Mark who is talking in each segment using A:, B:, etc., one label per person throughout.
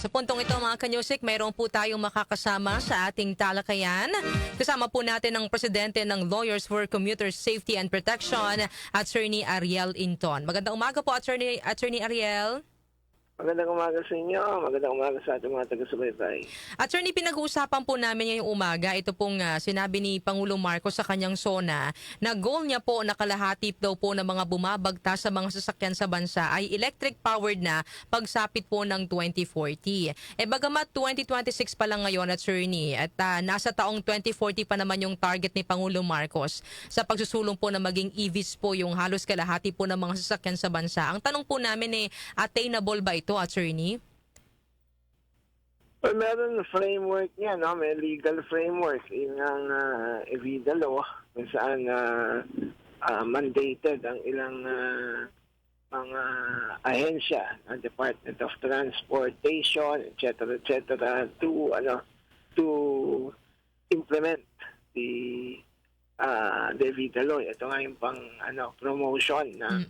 A: Sa puntong ito mga kanyusik, mayroon po tayong makakasama sa ating talakayan. Kasama po natin ang presidente ng Lawyers for Commuter Safety and Protection, Attorney Ariel Inton. Magandang umaga po, Attorney Ariel.
B: Magandang umaga sa inyo. Magandang umaga sa ating mga taga-subaybay.
A: Attorney, pinag-uusapan po namin ngayong umaga, ito pong sinabi ni Pangulong Marcos sa kanyang SONA na goal niya po na kalahati daw po ng mga bumabagtas sa mga sasakyan sa bansa ay electric-powered na pagsapit po ng 2040. Bagamat 2026 pa lang ngayon, Attorney, at nasa taong 2040 pa naman yung target ni Pangulong Marcos sa pagsusulong po na maging EVs po yung halos kalahati po ng mga sasakyan sa bansa. Ang tanong po namin attainable ba ito, Attorney?
B: Well, meron framework niya, no? May legal framework. Yung ang EVIDA law, kung saan mandated ang ilang mga ahensya, Department of Transportation, etc., to implement the EVIDA law. Ito nga yung pang promotion ng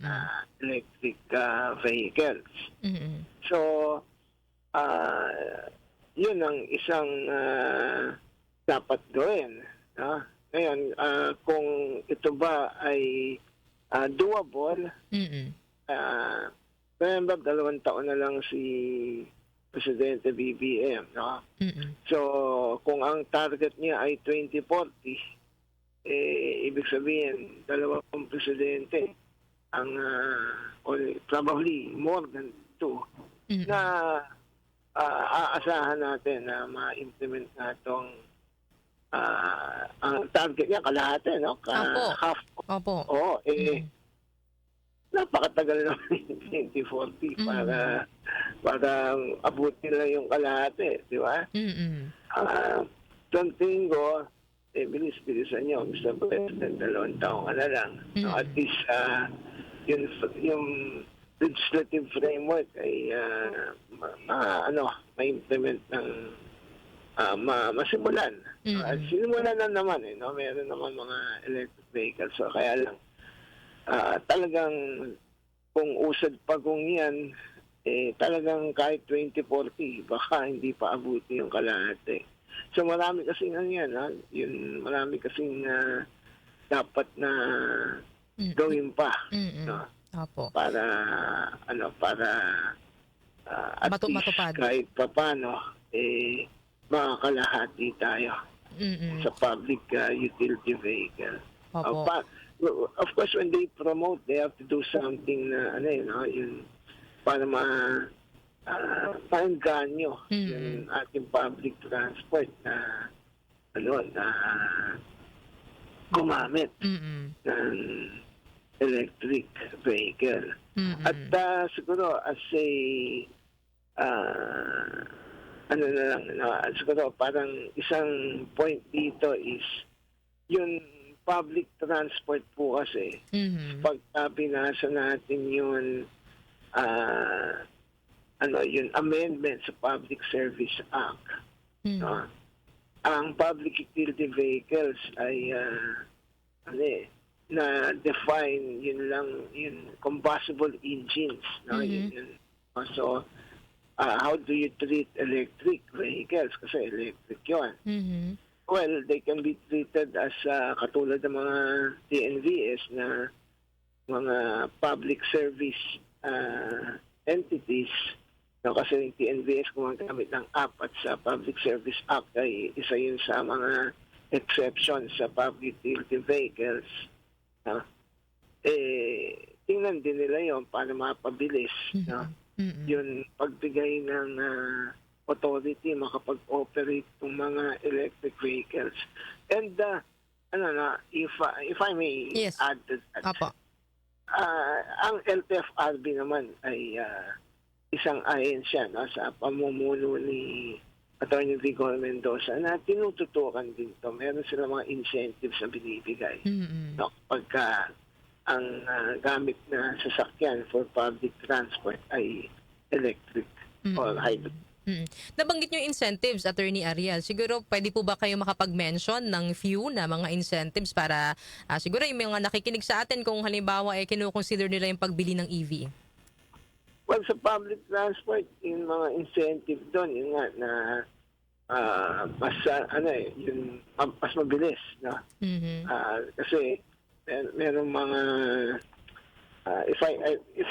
B: electric vehicles.
A: Mm-hmm.
B: So, yun ang isang dapat gawin. No? Ngayon, kung ito ba ay doable, remember, 2 taon na lang si Presidente BBM. No? So, kung ang target niya ay 2040, ibig sabihin, 2 presidente ang probably more than 2 na aasahan natin na ma-implement na itong ang target niya kalahati, no? Half.
A: Opo.
B: Oo, napakatagal naman yung 2040 para abutin lang yung kalahati, di ba? Tingin ko, bilis-bilisan niyo, Mr. President, 2 taon ka na lang. No, at least, yung legislative framework ay ma-implement ng masimulan. At sinimulan na naman, no? Meron naman mga electric vehicles. So, kaya lang, talagang kung usad pagong yan, talagang kahit 2040, baka hindi pa abuti yung kalahati. So marami kasing yan, marami kasing dapat na gawin pa, no?
A: Opo.
B: Para at least
A: Matupad.
B: kahit paano makakalahati tayo sa public utility vehicle.
A: Opo.
B: Of course, when they promote, they have to do something na yun, para paengganyo yung ating public transport na gumamit ng electric vehicle. At siguro as a siguro parang isang point dito is yung public transport po kasi pagka binasa natin yung yung amendment sa Public Service Act. No? Ang public utility vehicles ay na-define yung combustible engines. No? So, how do you treat electric vehicles? Kasi electric yun. Well, they can be treated as katulad ng mga TNVS na mga public service entities. No, kasi yung TNVS gumagamit ng app at sa Public Service Act ay isa yun sa mga exceptions sa public utility vehicles. No? Tingnan din nila yun paano mapabilis. No? Yung pagbigay ng authority makapag-operate ng mga electric vehicles. And if I may add to that, ang LTFRB naman ay isang ahensya sa pamumuno ni Attorney Vigor Mendoza na tinututukan din to. Meron sila mga incentives na binibigay. No, pagka ang gamit na sasakyan for public transport ay electric or hybrid.
A: Nabanggit nyo incentives, Attorney Ariel. Siguro pwede po ba kayo makapag-mention ng few na mga incentives para siguro yung mga nakikinig sa atin kung halimbawa kinukonsider nila yung pagbili ng EV?
B: Well, sa public transport, yung mga incentive doon, yun nga na mas yung mas mabilis, no?
A: Mhm.
B: Kasi merong mga if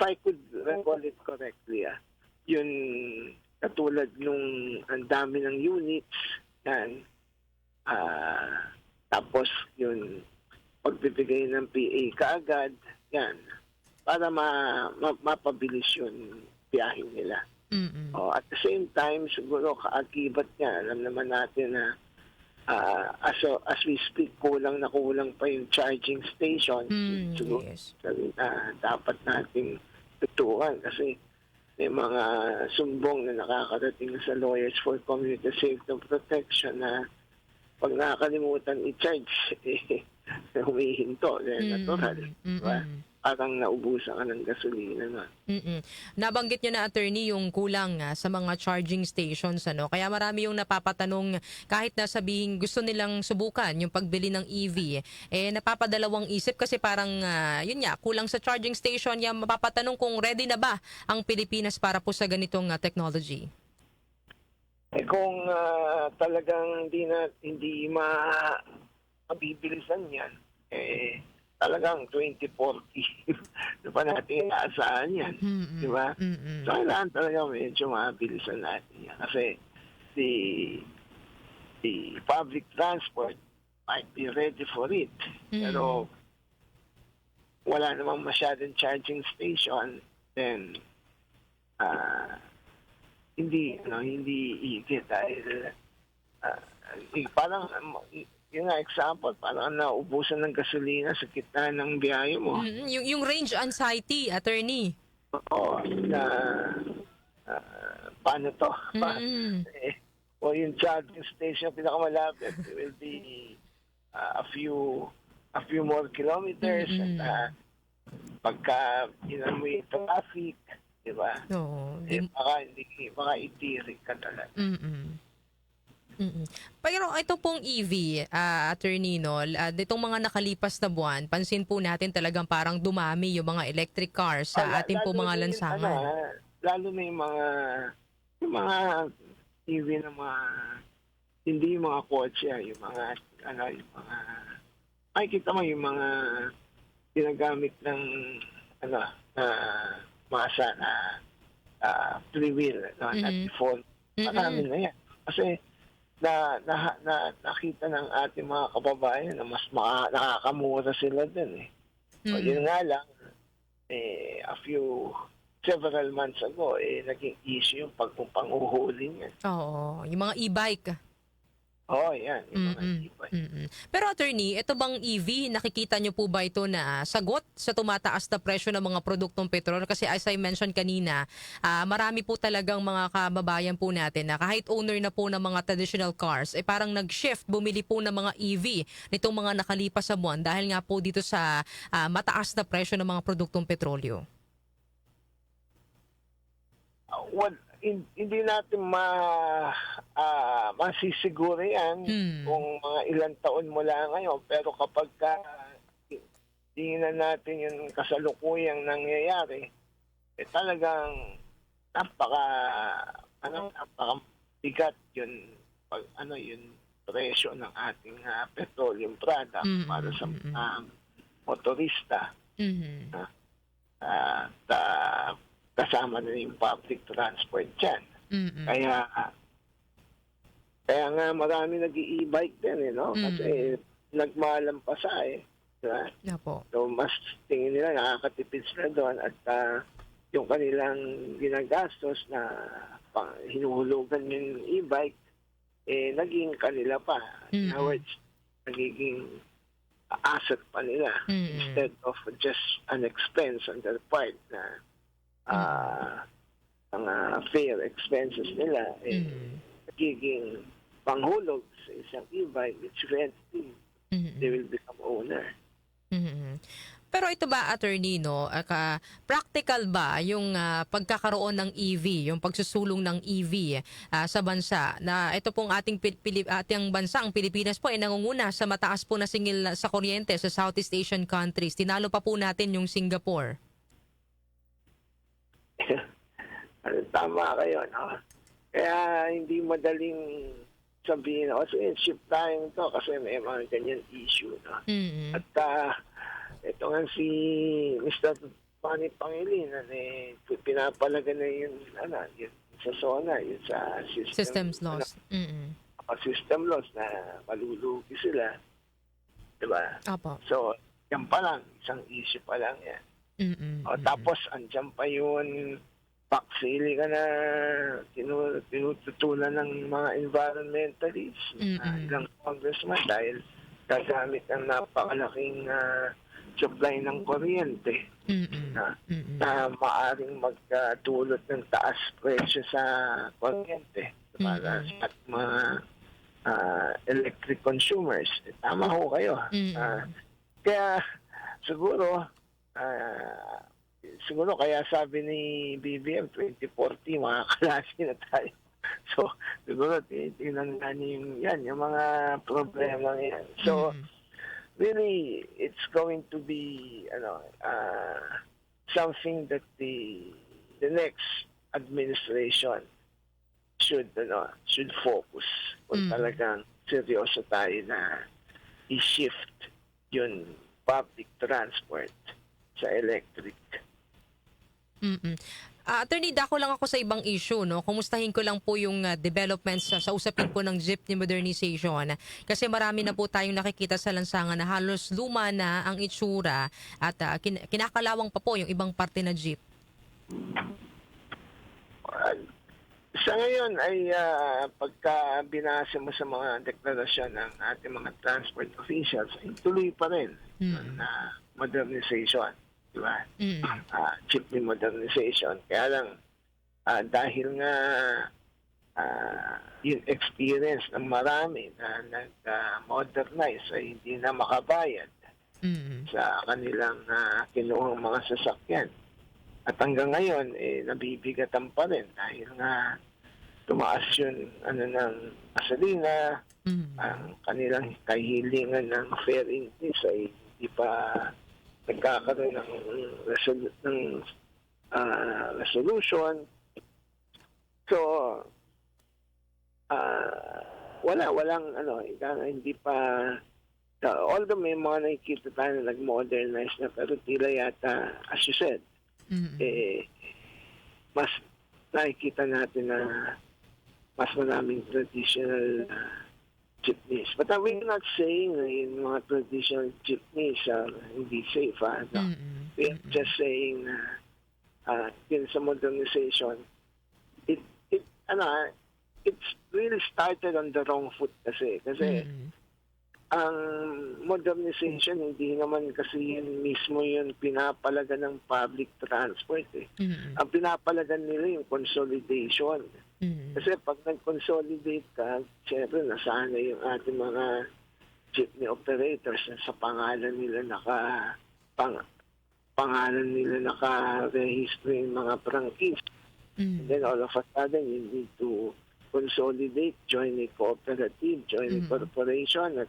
B: I could recall it correctly, yun katulad nung ang dami ng units yan, tapos yun pagbibigay ng PA kaagad yan para mapabilis yung biyahe nila.
A: Mm.
B: At the same time, siguro kaakibat niya, alam naman natin na as we speak, kulang pa yung charging station. Siguro
A: Yes.
B: dapat nating tutukan kasi may mga sumbong na nakakarating sa Lawyers for Community Safety and Protection na pag nakakalimutan i-charge, humihinto. Natural. Diba? Parang naubusan ka ng gasolina na.
A: Nabanggit nyo na, attorney, yung kulang sa mga charging stations. Kaya marami yung napapatanong kahit na sabihin gusto nilang subukan yung pagbili ng EV. Napapadalawang isip kasi parang yun nga, kulang sa charging station. Yan, mapapatanong kung ready na ba ang Pilipinas para po sa ganitong technology.
B: Kung talagang hindi mabibilisan yan, talagang 2040 di pa natin inaasahan yan. Di ba? So, kailangan talaga medyo mabilisan natin yan. Kasi the public transport might be ready for it. Pero wala namang masyadong charging station, then hindi higit dahil parang yung example, parang naubusan ng gasolina sa gitna ng biyahe mo.
A: Yung range anxiety, attorney.
B: Oo, paano to? O yung charging station pinakamalapit will be a few more kilometers at pagka mo yung traffic, di ba?
A: Oo.
B: Baka itirik ka talaga.
A: Pero ito pong EV, attorney, ditong mga nakalipas na buwan, pansin po natin talagang parang dumami yung mga electric cars sa ating po mga lansangan.
B: Lalo na yung mga EV na hindi yung mga kotse, yung mga makikita mo yung mga ginagamit ng masa na three-wheel, not before. Marami na yan. Kasi nakita ng ating mga kababayan na mas nakakamura sila din. So, yun nga lang, several months ago, naging issue yung panguhuli niya.
A: Oo, yung mga e-bike.
B: Oo, yan. Yung mga e-bike.
A: Pero attorney, ito bang EV, nakikita nyo po ba ito na sagot sa tumataas na presyo ng mga produktong petrol? Kasi as I mentioned kanina, marami po talagang mga kababayan po natin na kahit owner na po ng mga traditional cars, parang nag-shift, bumili po ng mga EV nitong mga nakalipas sa buwan dahil nga po dito sa mataas na presyo ng mga produktong petrolyo.
B: Hindi natin masisiguro yan kung mga ilang taon mula ngayon. Pero kapag tingnan natin yung kasalukuyang nangyayari, talagang napakabigat yun yung presyo ng ating petroleum product para sa motorista. Kasama na yung public transport dyan. Kaya nga marami nag-i-e-bike din, kasi nagmahalang pa diba? So, mas tingin nila nakakatipid sila doon at yung kanilang ginagastos na hinuhulugan yung e-bike, naging kanila pa. In other words, nagiging asset pa nila instead of just an expense on their part na mga fare expenses nila nagiging panghulog sa isang e-bike which eventually they will become owner.
A: Pero ito ba, attorney, practical ba yung pagkakaroon ng EV, yung pagsusulong ng EV sa bansa na ito pong ating bansa, ang Pilipinas po ay nangunguna sa mataas po na singil sa kuryente sa Southeast Asian countries. Tinalo pa po natin yung Singapore.
B: Tama kayo, no? Kaya hindi madaling sabihin, kasi ship tayo to kasi may mga ganyan issue, no?
A: Mm.
B: At ito nga si Mr. Manny Pangilinan, pinapalaga na yun sa SONA, yun sa
A: Systems loss. Mm.
B: system loss na malulugi sila. Diba?
A: Opo.
B: So, yan pa lang, isang issue pa lang yan.
A: Mm.
B: Tapos, andyan pa yun, paksili ka na tinututulan ng mga environmentalists, ilang congressman dahil gagamit ng napakalaking supply ng kuryente na maaring magdulot ng taas presyo sa kuryente para sa mga electric consumers. Tama ho kayo. Kaya siguro kaya sabi ni BBM 2040 mga klase na tayo. So siguro tingnan nga niyo yung mga problema yan. So really it's going to be something that the next administration should focus kung talagang seryoso tayo na i-shift yung public transport sa electric.
A: Attorney, dako lang ako sa ibang issue, no? Kumustahin ko lang po yung developments sa usapin po ng jeepney modernization. Kasi marami na po tayong nakikita sa lansangan na halos luma na ang itsura at kinakalawang pa po yung ibang parte na jeep.
B: Sa ngayon ay pagka binasa mo sa mga deklarasyon ng ating mga transport officials, ay tuloy pa rin na modernization. Diba? Jeepney modernization. Kaya lang, dahil nga yung experience ng marami na nag-modernize ay hindi na makabayad sa kanilang kinuhang mga sasakyan. At hanggang ngayon, nabibigatan pa rin dahil nga tumaas yun ng gasolina, ang kanilang kahilingan ng fare increase ay hindi pa nagkakaroon ng resolution. So, walang hindi pa, although may mga nakikita tayo na nag-modernize na, pero tila yata, as you said, mas nakikita natin na mas maraming traditional jeepneys. But we're not saying na yung mga traditional jeepneys are hindi safe. No. We're just saying na yun sa modernization, it's really started on the wrong foot kasi. Kasi ang modernization, hindi naman kasi yun mismo yun pinapalaga ng public transport. Ang pinapalagan nila yung consolidation. Kasi pag nag-consolidate ka, siyempre nasana yung ating mga jeepney operators na sa pangalan nila naka-register yung mga prangkis. And then all of a sudden, you need to consolidate, join a cooperative, join a corporation, at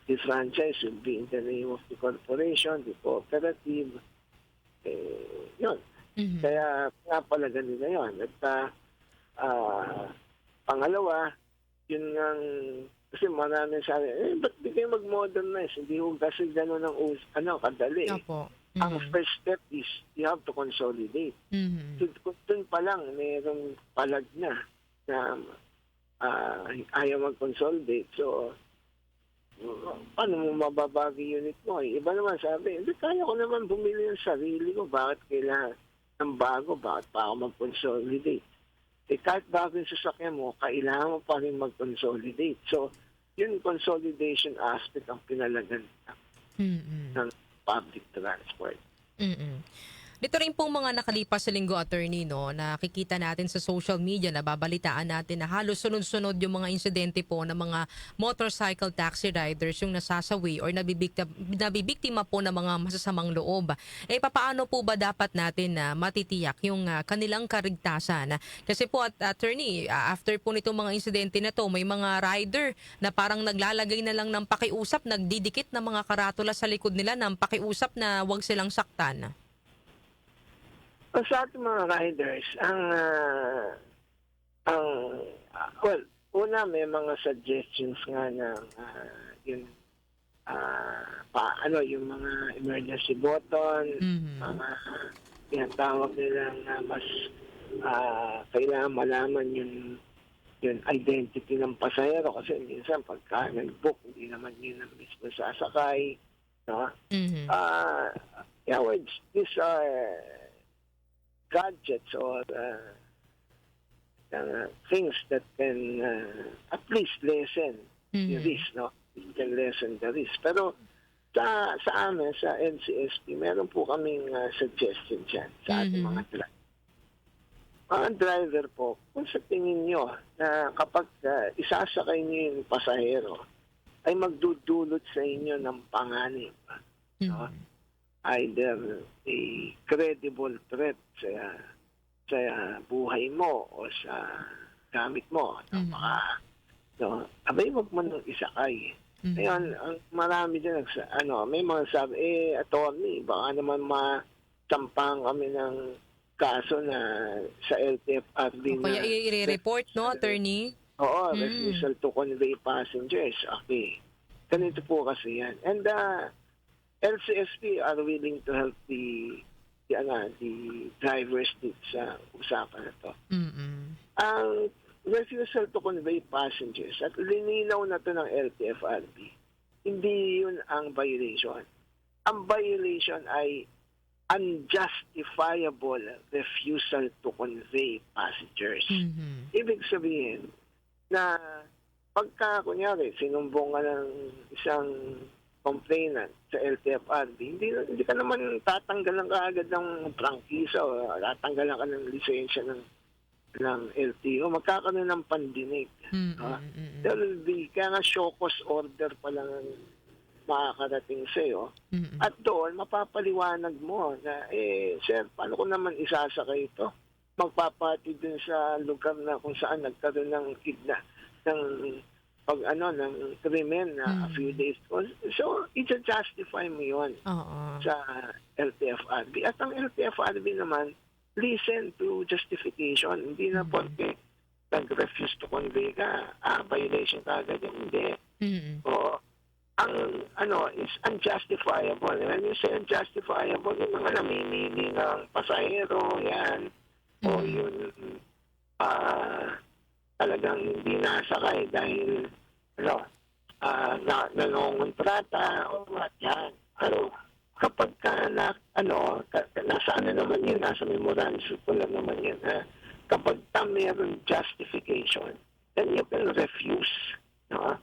B: the franchise will be in the name of the corporation, the cooperative. Yun. Kaya pinapalaga nila yun. At pangalawa, yun ngang, kasi marami sabi, ba't di kayo mag-modernize? Hindi ko kasi gano'n ang kadali.
A: Opo.
B: Ang first step is you have to consolidate. So, dun pa lang, mayroong palag na ayaw mag-consolidate. So, paano mo mababagi unit mo? Iba naman sabi, hindi, kaya ko naman bumili ng sarili ko. Bakit kailangan ng bago? Bakit pa ako mag-consolidate? Kahit bago yung sasakyan mo, kailangan mo pa rin mag-consolidate. So, yung consolidation aspect ang pinalagan ng public transport.
A: Dito rin pong mga nakalipas sa linggo, attorney, no, nakikita natin sa social media, nababalitaan natin na halos sunod-sunod yung mga insidente po ng mga motorcycle taxi riders yung nasasawi or nabibiktima po ng mga masasamang loob. Papaano po ba dapat natin na matitiyak yung kanilang karigtasan? Kasi po, attorney, after po nitong mga insidente na to, may mga rider na parang naglalagay na lang ng pakiusap, nagdidikit ng mga karatula sa likod nila ng pakiusap na wag silang saktan.
B: Sa ating mga riders, well, una may mga suggestions nga ng yun, yung mga emergency button, mga tinatawag nilang mas kailangan malaman yung identity ng pasahero kasi minsan pagka nag-book, hindi naman yun ang mismo sasakay. No?
A: Mhm.
B: Yeah, well, these are gadgets or things that can at least lessen the risk, no? It can lessen the risk. Pero sa amin, sa NCSP, meron po kaming suggestion dyan sa ating mga driver. Mga driver po, kung sa tingin nyo na kapag isasakay nyo yung pasahero, ay magdudulot sa inyo ng panganib. No? Either a credible threat sa buhay mo o sa gamit mo. Abay, wag mo nang isakay. Ngayon, ang marami dyan, may mga sabi, attorney, baka naman masampang kami ng kaso na sa LTFRB
A: O kaya i-report, no, attorney?
B: Oo, refusal to convey passengers. Okay. Ganito po kasi yan. And LCSP are willing to help the drivers dito sa usapan na to. Ang refusal to convey passengers at lininaw na to ng LTFRB, hindi yun ang violation. Ang violation ay unjustifiable refusal to convey passengers. Ibig sabihin na pagka, kunyari, sinumbong ka ng isang complainant sa LTFRB, hindi ka naman tatanggalan ka agad ng prangkisa o tatanggalan ka ng lisensya ng LTO. Magkakaroon ng pandinig. There will be, kaya nga show cause order pa lang ang makakarating sa'yo. At doon, mapapaliwanag mo na, sir, paano ko naman isasakay ito? Magpapati dun sa lugar na kung saan nagkaroon ng ng krimen na a few days ago. So, i-justify mo yun sa LTFRB. At ang LTFRB naman, listen to justification. Hindi na porque nag-refuse to convey ka, violation ka agad. Hindi. O, is unjustifiable. When you say unjustifiable, yung mga namimili ng pasahero, yan, o yun, talagang hindi nasakay dahil nanongontrata o what yan. Kapag nasa naman yun, nasa memorandum circular naman yun, kapag mayroong justification, then you can refuse. No?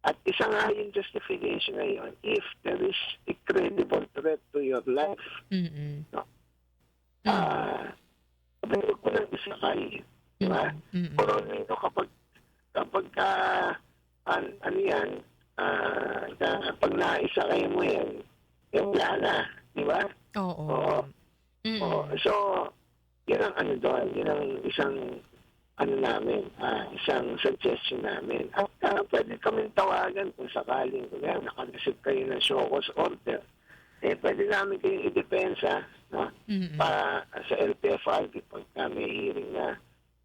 B: At isa nga yung justification na yun, if there is a credible threat to your life, no? Kapag ko lang isakay, diba? Pero kapag pag naisakay mo yan, wala na, diba?
A: Oo.
B: So, yun ang doon, yun ang isang isang suggestion namin. At pwede kaming tawagan kung sakaling nakareceive kayo ng show cause order. Pwede namin kayong idepensa, no? Para sa LTFRB pagka may hearing na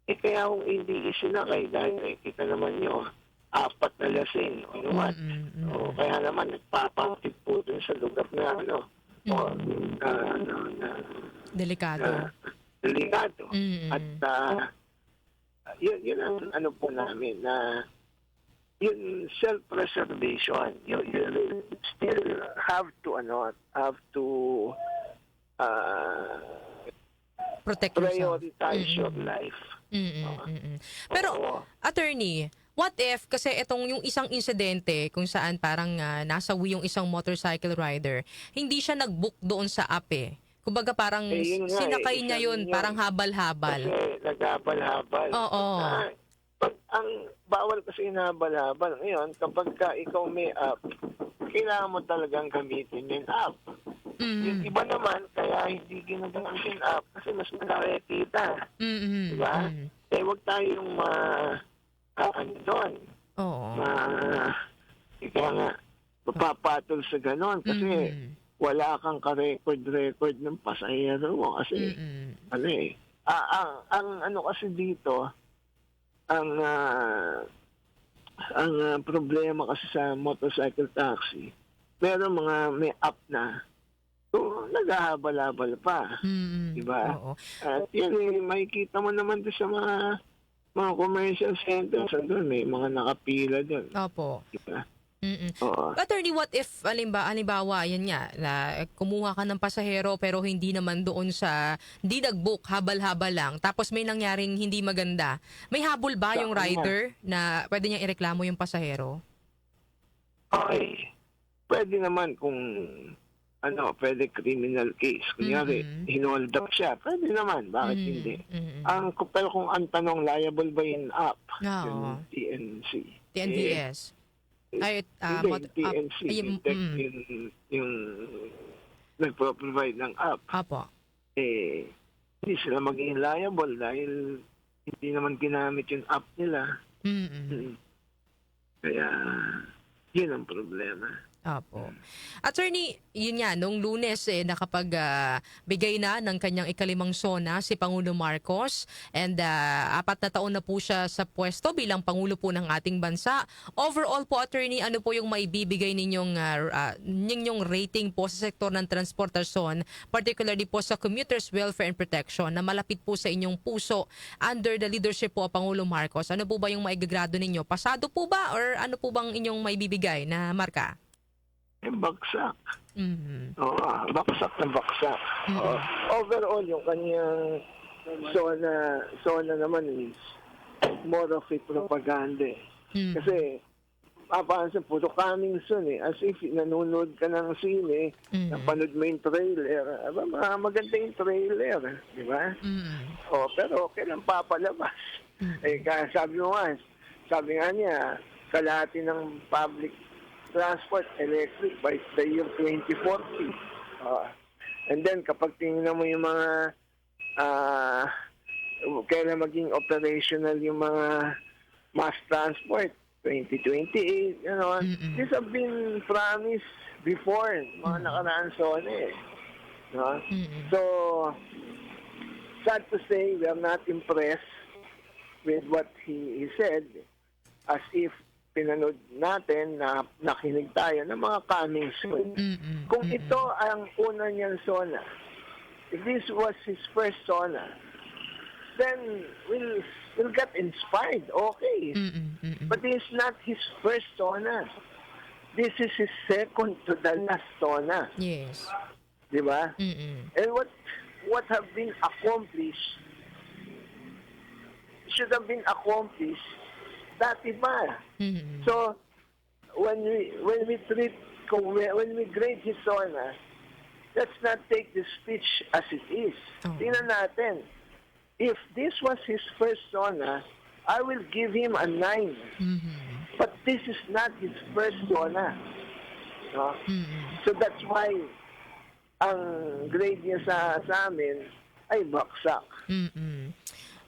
B: kaya kung hindi isinakay dahil nakikita naman nyo 4 na lasing o what. O kaya naman nagpapangkit po dun sa lugar na
A: Delikado.
B: Delikado. At yun ang po namin na yung self-preservation, you still have to
A: Protect yourself.
B: prioritize your life.
A: Pero, attorney, what if, kasi itong yung isang insidente kung saan parang nasawi yung isang motorcycle rider, hindi siya nag-book doon sa app Kumbaga parang sinakay niya yun, parang habal-habal.
B: Kasi naghabal-habal.
A: Oo.
B: Ang bawal kasi habal-habal. Ngayon, kapag ikaw may app, kailangan mo talagang gamitin yung app. Yung iba naman, kaya hindi ginagamit yung app kasi mas malaki kita. Diba? Huwag tayong doon.
A: Oo.
B: Ika nga, mapapatol sa ganon. Kasi wala kang ka-record ng pasahero mo kasi ano eh. Ang ano kasi dito, ang problema kasi sa motorcycle taxi, may app na. So, naghahabal-habal pa. Di ba?
A: Oo.
B: At yan makikita mo naman doon sa mga commercial centers. Doon, may mga nakapila doon.
A: Opo.
B: Di ba? Oo.
A: Attorney, what if, halimbawa, yan nga, na kumuha ka ng pasahero pero hindi naman doon hindi nag-book, habal-habal lang, tapos may nangyaring hindi maganda. May habol ba yung rider na pwede niyang ireklamo yung pasahero?
B: Okay. Pwede naman kung pwede criminal case. Kunyari, hinold up siya. Pwede naman. Bakit hindi? Pero kung ang tanong, liable ba yung app? Yung TNC?
A: TNVS.
B: TNC. Yung nagpo-provide ng app.
A: Apo.
B: Hindi sila maging liable dahil hindi naman ginamit yung app nila. Kaya, yun ang problema.
A: Apo. Attorney, yun nga, nung Lunes nakapag-bigay na ng kanyang ikalimang SONA si Pangulo Marcos, and 4 na taon na po siya sa pwesto bilang Pangulo po ng ating bansa. Overall po, Attorney, ano po yung maibibigay ninyong rating po sa sektor ng transportasyon, particularly po sa commuters' welfare and protection na malapit po sa inyong puso under the leadership po Pangulo Marcos? Ano po ba yung maigagrado ninyo? Pasado po ba or ano po bang inyong maibibigay na marka?
B: Bagsak. Oo, baksak na baksak. Overall, yung kanyang SONA naman is more of a propaganda. Kasi, papansin, puro coming soon eh. As if nanonood ka ng sine, napanood mo yung trailer. Maganda yung trailer, di ba? Pero kailan papalabas? Sabi nga niya, kalahati ng public transport electric by the year 2040. And then kapag tingnan mo yung mga kailan maging operational yung mga mass transport, 2028, these have been promised before, mga nakaraan SONA eh. So, sad to say, we are not impressed with what he said, as if pinanood natin na nakinig tayo ng mga coming soon. Kung ito ang una niyang SONA, if this was his first SONA, then we'll get inspired. Okay. But this is not his first SONA. This is his second to the last SONA.
A: Yes.
B: Di ba? And what have been accomplished should have been accomplished dati pa. So when we grade his SONA, let's not take the speech as it is. Tingnan natin. If this was his first SONA, I will give him a 9. But this is not his first SONA. So that's why ang grade niya sa amin ay baksak.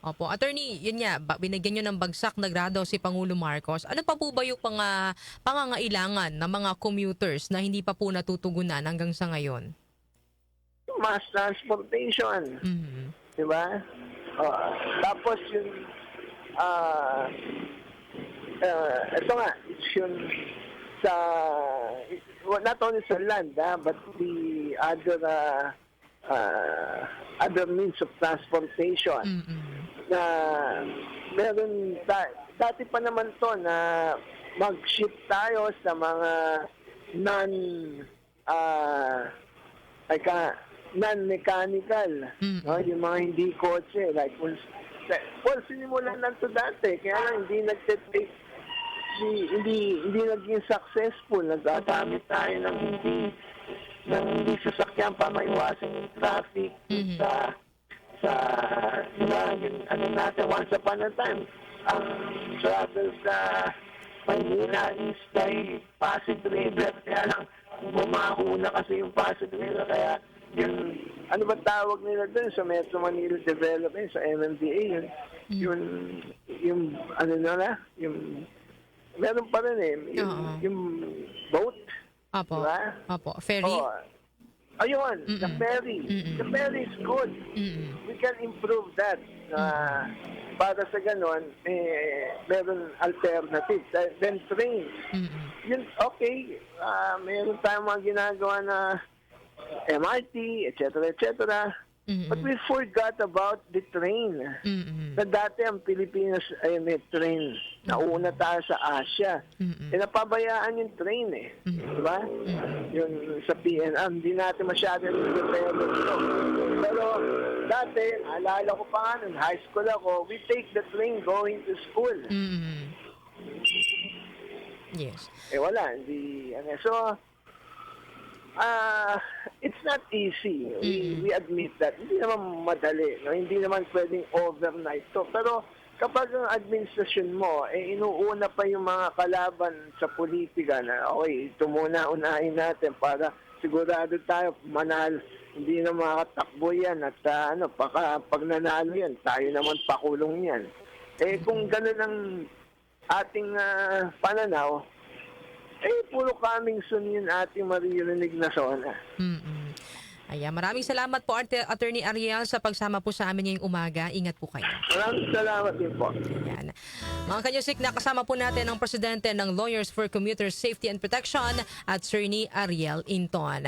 A: Opo. Attorney, yun nga, binigyan nyo ng bagsak na grado si Pangulo Marcos. Ano pa po ba yung pangangailangan ng mga commuters na hindi pa po natutugunan hanggang sa ngayon?
B: Mass transportation. Diba? Tapos yung ito nga, it's yun sa not only sa land, but the other means of transportation. Na meron dati pa naman to na mag-ship tayo sa mga non-mechanical, yung mga hindi kotse, like sinimulan lang to dati, kaya lang hindi naging successful. Nagtatamit tayo ng hindi sasakyan pa maiwasan yung traffic natin, once upon a time, ang travel sa Maynila is by Pasig River, kaya lang bumaho na kasi yung Pasig River, kaya yung ano ba tawag nila dun sa Metro Manila Development, sa MMDA, yung meron pa rin yung boat.
A: Apo.
B: Diba?
A: Apo. Ferry?
B: Ayun, the ferry.
A: Mm-mm.
B: The ferry is good.
A: Mm-mm.
B: We can improve that. Para sa ganon, meron alternative. Then trains.
A: Mm-mm.
B: Yun, okay. Meron tayong mga ginagawa na MRT, etc., etc.
A: Mm-mm.
B: But we forgot about the train.
A: Mm-mm.
B: Na dati ang Pilipinas ay may train. Nauna tayo sa Asia.
A: Mm-mm.
B: Napabayaan yung train Diba? Yung sa PNM, hindi natin masyado nag-develop ito. Pero dati, naalala ko pa nga, nung high school ako, we take the train going to school.
A: Mm-mm. Yes.
B: Wala, hindi. So, it's not easy. We admit that. Hindi naman madali. No? Hindi naman pwedeng overnight to. Pero kapag ang administrasyon mo, inuuna pa yung mga kalaban sa politika na, okay, ito muna, unahin natin para sigurado tayo manalo. Hindi na makatakbo yan at pag nanalo yan, tayo naman pakulong yan. Kung ganun ang ating pananaw, puro coming soon yun ating maririnig na zona.
A: Mm-mm. Ayan, maraming salamat po Attorney Ariel sa pagsama po sa amin ngayong umaga. Ingat po kayo.
B: Maraming salamat din po.
A: Ayan. Mga kanyusik, nakasama po natin ang presidente ng Lawyers for Commuter Safety and Protection, Attorney Ariel Inton.